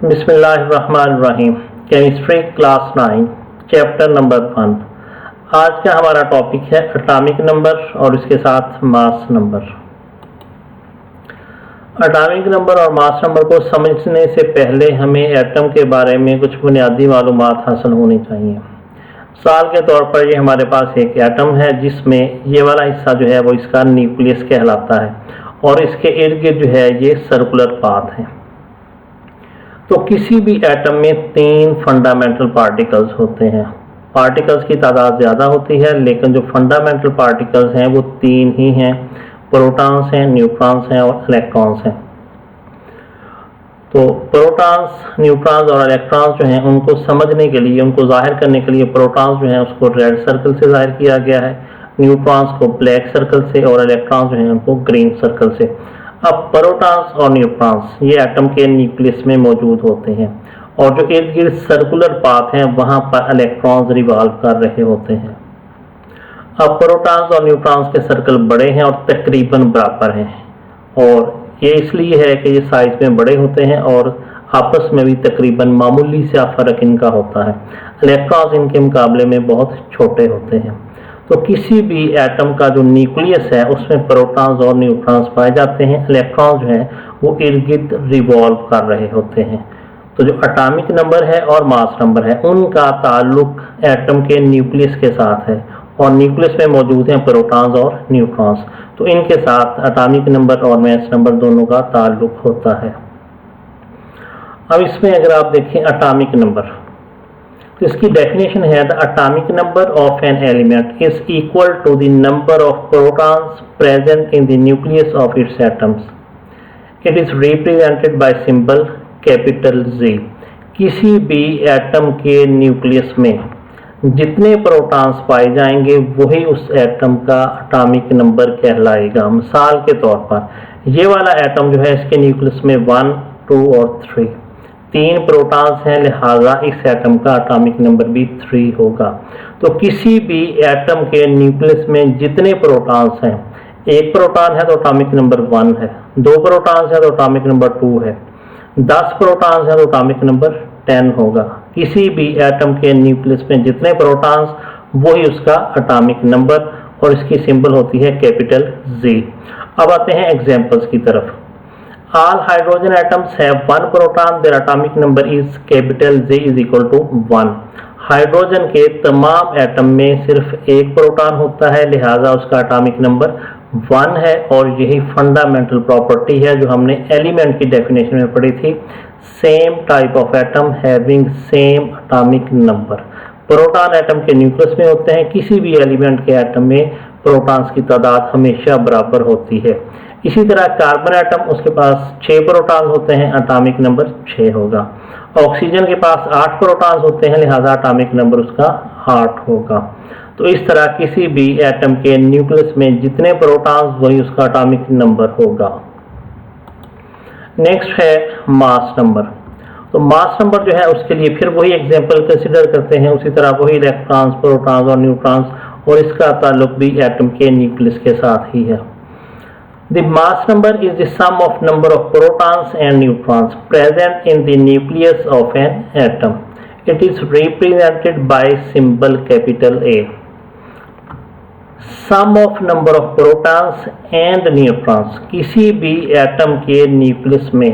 बिस्मिल्लाहिर्रहमानिर्रहीम। Chemistry class 9 chapter number 1। आज का हमारा टॉपिक है एटॉमिक नंबर और इसके साथ मास नंबर। एटॉमिक नंबर और मास नंबर को समझने से पहले हमें एटम के बारे में कुछ बुनियादी मालूमात हासिल होनी चाहिए। मिसाल के तौर पर ये हमारे पास एक एटम है जिसमें ये वाला हिस्सा जो है वो इसका न्यूक्लियस कहलाता है और इसके इर्द गिर्द जो है ये सर्कुलर पाथ है। तो किसी भी एटम में 3 फंडामेंटल पार्टिकल्स होते हैं। पार्टिकल्स की तादाद ज़्यादा होती है लेकिन जो फंडामेंटल पार्टिकल्स हैं वो 3 ही हैं, प्रोटॉन्स हैं, न्यूट्रॉन्स हैं और इलेक्ट्रॉन्स हैं। तो प्रोटॉन्स, न्यूट्रॉन्स और इलेक्ट्रॉन्स जो हैं उनको समझने के लिए, उनको जाहिर करने के लिए प्रोटॉन्स जो हैं उसको रेड सर्कल से जाहिर किया गया है, न्यूट्रॉन्स को ब्लैक सर्कल से और इलेक्ट्रॉन्स जो हैं उनको ग्रीन सर्कल से। अब प्रोटॉन्स और न्यूट्रॉन्स ये एटम के न्यूक्लियस में मौजूद होते हैं और जो इर्द गिर्द सर्कुलर पाथ हैं वहाँ पर इलेक्ट्रॉन्स रिवॉल्व कर रहे होते हैं। अब प्रोटॉन्स और न्यूट्रॉन्स के सर्कल बड़े हैं और तकरीबन बराबर हैं और ये इसलिए है कि ये साइज में बड़े होते हैं और आपस में भी तकरीबन मामूली सा फर्क इनका होता है। इलेक्ट्रॉन्स इनके मुकाबले में बहुत छोटे होते हैं। तो किसी भी एटम का जो न्यूक्लियस है उसमें प्रोटॉन्स और न्यूट्रॉन्स पाए जाते हैं, इलेक्ट्रॉन्स जो हैं वो इर्द गिर्द रिवॉल्व कर रहे होते हैं। तो जो एटॉमिक नंबर है और मास नंबर है उनका ताल्लुक एटम के न्यूक्लियस के साथ है और न्यूक्लियस में मौजूद हैं प्रोटॉन्स और न्यूट्रॉन्स, तो इनके साथ एटॉमिक नंबर और मास नंबर दोनों का ताल्लुक होता है। अब इसमें अगर आप देखें एटॉमिक नंबर, तो इसकी डेफिनेशन है the atomic number of an element is equal to the number of protons present in the nucleus of its atoms. It is represented by symbol capital Z। किसी भी एटम के nucleus में जितने protons पाए जाएंगे वही उस एटम का एटॉमिक नंबर कहलाएगा। मिसाल के तौर पर ये वाला एटम जो है इसके न्यूक्लियस में 1, 2 और 3 प्रोटॉन्स हैं, लिहाजा इस एटम का एटॉमिक नंबर भी 3 होगा। तो किसी भी एटम के न्यूक्लियस में जितने प्रोटॉन्स हैं, 1 प्रोटॉन है तो एटॉमिक नंबर 1 है, 2 प्रोटॉन्स है तो एटॉमिक नंबर 2 है, 10 प्रोटॉन्स है तो एटॉमिक नंबर 10 होगा। किसी भी एटम के न्यूक्लियस में जितने प्रोटॉन्स वही उसका एटॉमिक नंबर और इसकी सिंबल होती है कैपिटल Z। अब आते हैं एग्जांपल्स की तरफ। All hydrogen atoms have 1 proton, their atomic number is capital Z is equal to 1। Hydrogen के तमाम एटम में सिर्फ 1 प्रोटॉन होता है, लिहाजा उसका एटॉमिक नंबर 1 है और यही फंडामेंटल प्रॉपर्टी है जो हमने एलिमेंट की डेफिनेशन में पढ़ी थी। Same type of atom having same atomic number. Proton atom के न्यूक्लियस में होते हैं, किसी भी एलिमेंट के एटम में प्रोटॉन्स की तादाद हमेशा बराबर होती है। इसी तरह कार्बन एटम, उसके पास 6 प्रोटॉन्स होते हैं, एटॉमिक नंबर 6 होगा। ऑक्सीजन के पास 8 प्रोटॉन्स होते हैं, लिहाजा एटॉमिक नंबर उसका 8 होगा। तो इस तरह किसी भी एटम के न्यूक्लियस में जितने प्रोटॉन्स वही उसका एटॉमिक नंबर होगा। नेक्स्ट है मास नंबर। तो मास नंबर जो है उसके लिए फिर वही एग्जांपल कंसीडर करते हैं, उसी तरह वही इलेक्ट्रॉन्स, प्रोटॉन्स और न्यूट्रॉन्स, और इसका ताल्लुक भी एटम के न्यूक्लियस के साथ ही है। The mass number is the sum of number of protons and neutrons present in the nucleus of an atom. It is represented by symbol capital A। Sum of number of protons and neutrons, किसी भी atom के nucleus में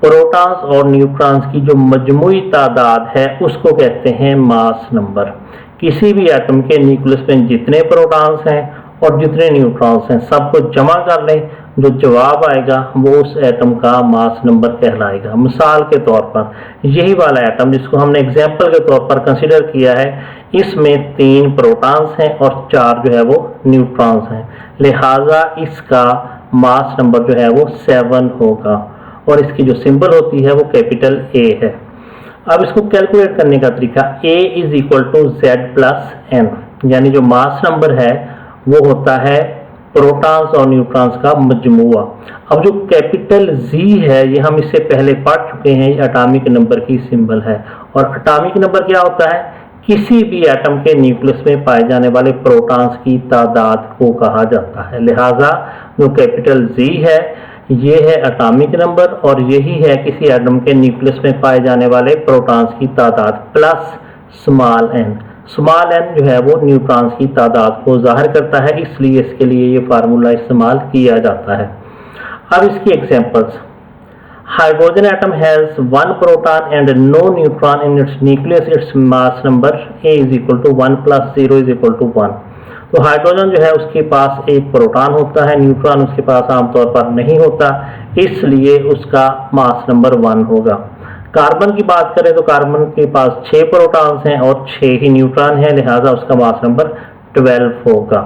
protons और neutrons की जो मजमूई तादाद है उसको कहते हैं मास नंबर। किसी भी एटम के न्यूक्लियस में जितने प्रोटॉन्स हैं और जितने न्यूट्रॉन्स हैं सबको जमा कर लें, जो जवाब आएगा वो उस एटम का मास नंबर कहलाएगा। मिसाल के तौर पर यही वाला एटम जिसको हमने एग्जांपल के तौर पर कंसीडर किया है, इसमें 3 प्रोटॉन्स हैं और 4 जो है वो न्यूट्रॉन्स हैं, लिहाजा इसका मास नंबर जो है वो 7 होगा और इसकी जो सिंबल होती है वो कैपिटल A है। अब इसको कैलकुलेट करने का तरीका A is equal to Z+N, यानी जो मास नंबर है वो होता है प्रोटॉन्स और न्यूट्रॉन्स का मजमुआ। अब जो कैपिटल Z है ये हम इससे पहले पढ़ चुके हैं, ये एटॉमिक नंबर की सिंबल है। और एटॉमिक नंबर क्या होता है? किसी भी एटम के न्यूक्लियस में पाए जाने वाले प्रोटॉन्स की तादाद को कहा जाता है। लिहाजा जो कैपिटल Z है ये है एटॉमिक नंबर और यही है किसी एटम के न्यूक्लियस में पाए जाने वाले प्रोटॉन्स की तादाद plus small n. Small n जो है वो न्यूट्रॉन्स की तादाद को जाहिर करता है, इसलिए इसके लिए ये फार्मूला इस्तेमाल किया जाता है। अब इसकी examples, hydrogen atom has 1 proton and no neutron in its nucleus, its mass number A is equal to 1 plus 0 is equal to 1। तो हाइड्रोजन जो है उसके पास एक प्रोटॉन होता है, न्यूट्रॉन उसके पास आमतौर पर नहीं होता, इसलिए उसका मास नंबर 1 होगा। कार्बन की बात करें तो कार्बन के पास 6 प्रोटॉन्स हैं और 6 ही न्यूट्रॉन हैं, लिहाजा उसका मास नंबर 12 होगा।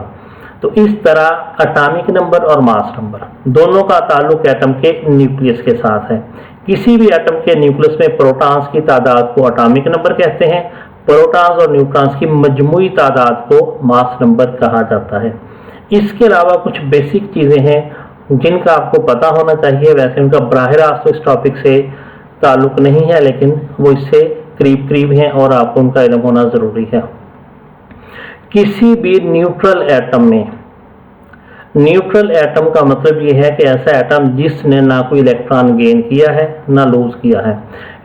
तो इस तरह एटॉमिक नंबर और मास नंबर दोनों का ताल्लुक एटम के न्यूक्लियस के साथ है। किसी भी एटम के न्यूक्लियस में प्रोटॉन्स की तादाद को एटॉमिक नंबर कहते हैं, प्रोटॉन्स और न्यूट्रॉन्स की मजमूई तादाद को मास नंबर कहा जाता है। इसके अलावा कुछ बेसिक चीज़ें हैं जिनका आपको पता होना चाहिए, वैसे उनका बराह रास्त तो इस टॉपिक से ताल्लुक नहीं है, लेकिन वो इससे करीब करीब हैं और आपको उनका इल्म होना ज़रूरी है। किसी भी न्यूट्रल एटम में, न्यूट्रल एटम का मतलब ये है कि ऐसा एटम जिसने ना कोई इलेक्ट्रॉन गेन किया है ना लूज किया है,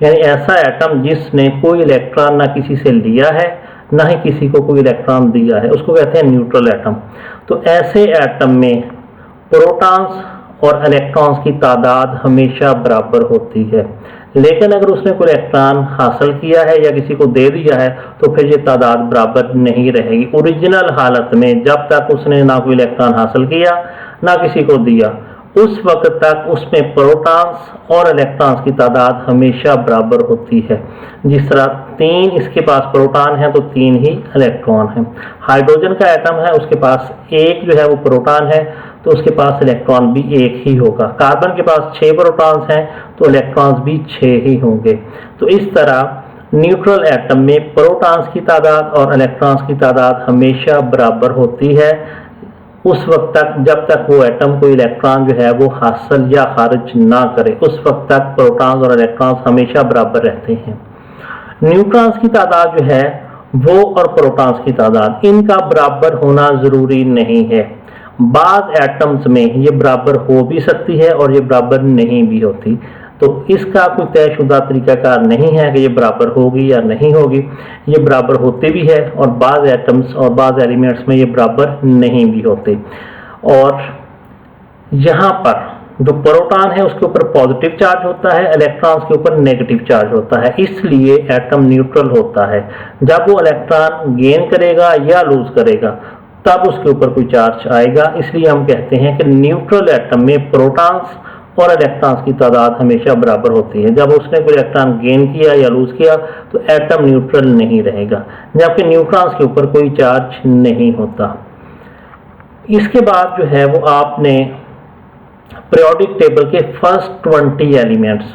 यानी ऐसा एटम जिसने कोई इलेक्ट्रॉन ना किसी से लिया है ना ही किसी को कोई इलेक्ट्रॉन दिया है, उसको कहते हैं न्यूट्रल एटम। तो ऐसे एटम में प्रोटॉन्स और इलेक्ट्रॉन्स की तादाद हमेशा बराबर होती है, लेकिन अगर उसने कोई इलेक्ट्रॉन हासिल किया है या किसी को दे दिया है तो फिर ये तादाद बराबर नहीं रहेगी। ओरिजिनल हालत में जब तक उसने ना कोई इलेक्ट्रॉन हासिल किया ना किसी को दिया, उस वक्त तक उसमें प्रोटॉन्स और इलेक्ट्रॉन्स की तादाद हमेशा बराबर होती है। जिस तरह 3 इसके पास प्रोटॉन है तो 3 ही इलेक्ट्रॉन हैं। हाइड्रोजन का एटम है, उसके पास एक जो है वो प्रोटॉन है तो उसके पास इलेक्ट्रॉन भी एक ही होगा। कार्बन के पास 6 प्रोटॉन्स हैं तो इलेक्ट्रॉन्स भी 6 ही होंगे। तो इस तरह न्यूट्रल एटम में प्रोटॉन्स की तादाद और इलेक्ट्रॉन्स की तादाद हमेशा बराबर होती है उस वक्त तक जब तक वो एटम कोई इलेक्ट्रॉन जो है वो हासिल या खारिज ना करे, उस वक्त तक प्रोटॉन्स और इलेक्ट्रॉन्स हमेशा बराबर रहते हैं। न्यूट्रॉन्स की तादाद जो है वो और प्रोटॉन्स की तादाद इनका बराबर होना जरूरी नहीं है। बाज एटम्स में ये बराबर हो भी सकती है और ये बराबर नहीं भी होती, तो इसका कोई तयशुदा तरीकाकार नहीं है कि ये बराबर होगी या नहीं होगी। ये बराबर होते भी है और बाज एटम्स और बाज एलिमेंट्स में ये बराबर नहीं भी होते। और यहाँ पर जो प्रोटॉन है उसके ऊपर पॉजिटिव चार्ज होता है, इलेक्ट्रॉन्स के ऊपर नेगेटिव चार्ज होता है, इसलिए एटम न्यूट्रल होता है। जब वो इलेक्ट्रॉन गेन करेगा या लूज करेगा तब उसके ऊपर कोई चार्ज आएगा, इसलिए हम कहते हैं कि न्यूट्रल एटम में प्रोटॉन्स और इलेक्ट्रॉन्स की तादाद हमेशा बराबर होती है। जब उसने कोई इलेक्ट्रॉन गेन किया या लूज किया तो एटम न्यूट्रल नहीं रहेगा, जबकि न्यूट्रॉन्स के ऊपर कोई चार्ज नहीं होता। इसके बाद जो है वो आपने पीरियोडिक टेबल के फर्स्ट 20 एलिमेंट्स,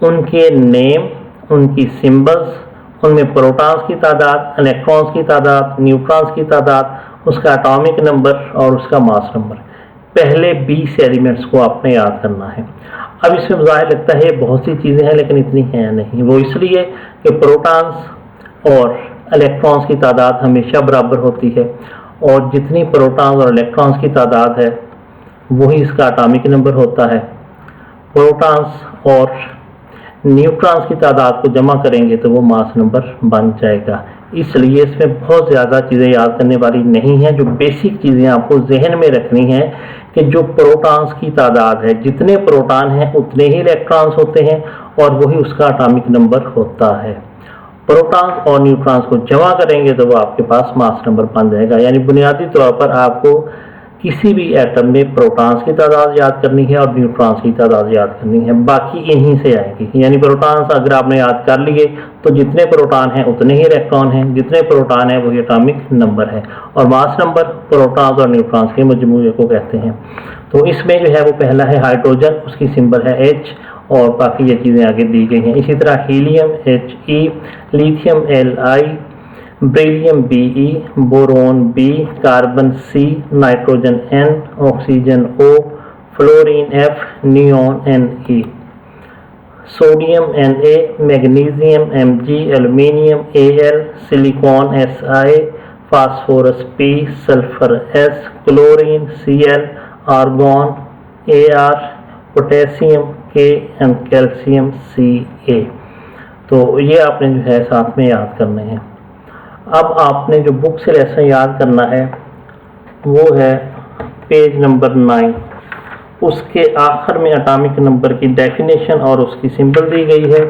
उनके नेम, उनकी सिंबल्स, उनमें प्रोटॉन्स की तादाद, इलेक्ट्रॉन्स की तादाद, न्यूट्रॉन्स की तादाद, उसका एटॉमिक नंबर और उसका मास नंबर, पहले 20 एलिमेंट्स को आपने याद करना है। अब इसमें ज़ाहिर लगता है बहुत सी चीज़ें हैं लेकिन इतनी हैं नहीं, वो इसलिए कि प्रोटॉन्स और इलेक्ट्रॉन्स की तादाद हमेशा बराबर होती है और जितनी प्रोटॉन्स और इलेक्ट्रॉन्स की तादाद है वही इसका एटॉमिक नंबर होता है। प्रोटॉन्स और न्यूट्रॉन्स की तादाद को जमा करेंगे तो वो मास नंबर बन जाएगा। इसलिए इसमें बहुत ज़्यादा चीज़ें याद करने वाली नहीं हैं। जो बेसिक चीज़ें आपको जहन में रखनी है कि जो प्रोटॉन्स की तादाद है, जितने प्रोटॉन हैं उतने ही इलेक्ट्रॉन्स होते हैं और वही उसका एटॉमिक नंबर होता है। प्रोटॉन्स और न्यूट्रॉन्स को जमा करेंगे तो वो आपके पास मास नंबर बन जाएगा। यानी बुनियादी तौर पर आपको किसी भी एटम में प्रोटॉन्स की तादाद याद करनी है और न्यूट्रॉन्स की तादाद याद करनी है, बाकी इन्हीं से आएगी। यानी प्रोटॉन्स अगर आपने याद कर लिए तो जितने प्रोटॉन हैं उतने ही इलेक्ट्रॉन हैं, जितने प्रोटॉन हैं वही एटॉमिक नंबर है, और मास नंबर प्रोटॉन्स और न्यूट्रॉन्स के मजमूए को कहते हैं। तो इसमें जो है वो पहला है हाइड्रोजन, उसकी सिंबल है H और बाकी ये चीज़ें आगे दी गई हैं। इसी तरह helium He, lithium Li, beryllium Be, boron B, carbon C, nitrogen N, oxygen O, fluorine F, neon Ne, sodium Na, magnesium Mg, aluminium Al, silicon Si, phosphorus P, sulphur S, chlorine Cl, argon Ar, potassium K and calcium Ca। तो ये आपने जो है साथ में याद करने हैं। अब आपने जो बुक से लेसन याद करना है वो है पेज नंबर 9। उसके आखिर में एटॉमिक नंबर की डेफिनेशन और उसकी सिंबल दी गई है।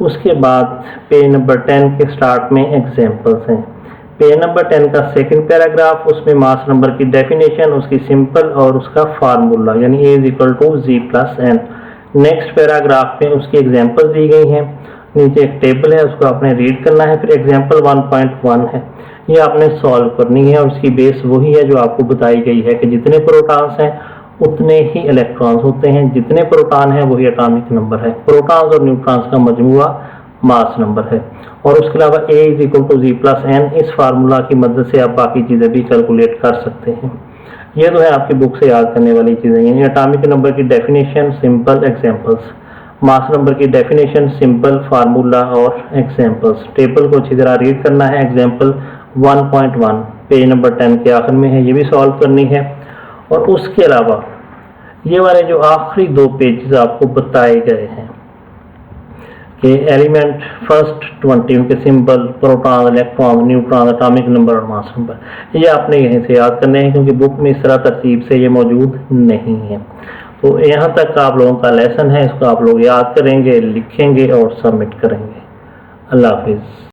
उसके बाद पेज नंबर 10 के स्टार्ट में एग्जांपल्स हैं। पेज नंबर 10 का सेकंड पैराग्राफ, उसमें मास नंबर की डेफिनेशन, उसकी सिंपल और उसका फार्मूला यानी A = G+N। नेक्स्ट पैराग्राफ में उसकी एग्जांपल्स दी गई हैं। नीचे एक टेबल है, उसको आपने रीड करना है। फिर एग्जांपल 1.1 है, ये आपने सॉल्व करनी है और उसकी बेस वही है जो आपको बताई गई है कि जितने प्रोटॉन्स हैं उतने ही इलेक्ट्रॉन्स होते हैं, जितने प्रोटॉन हैं वही एटॉमिक नंबर है। प्रोटॉन्स और न्यूट्रॉन्स का मजमूआ मास नंबर है। और उसके अलावा A = G+N, इस फार्मूला की मदद से आप बाकी चीज़ें भी कैलकुलेट कर सकते हैं। ये तो है आपकी बुक से याद करने वाली चीज़ें, यानी एटॉमिक नंबर की definition, simple, examples. Mass number की डेफिनेशन, सिंपल, फार्मूला और एग्जांपल्स। टेबल को अच्छी तरह रीड करना है। एग्जांपल 1.1 पेज नंबर 10 के आखिर में है, ये भी सॉल्व करनी है। और उसके अलावा ये वाले जो आखिरी 2 पेजेस आपको बताए गए हैं कि एलिमेंट फर्स्ट 20, उनके symbol, proton, electron, neutron, atomic number और मास नंबर, ये आपने यहीं से याद करने हैं क्योंकि बुक में इस तरह तरतीब से ये मौजूद नहीं है। तो यहाँ तक का आप लोगों का लेसन है, इसको आप लोग याद करेंगे, लिखेंगे और सबमिट करेंगे। अल्लाह हाफिज़।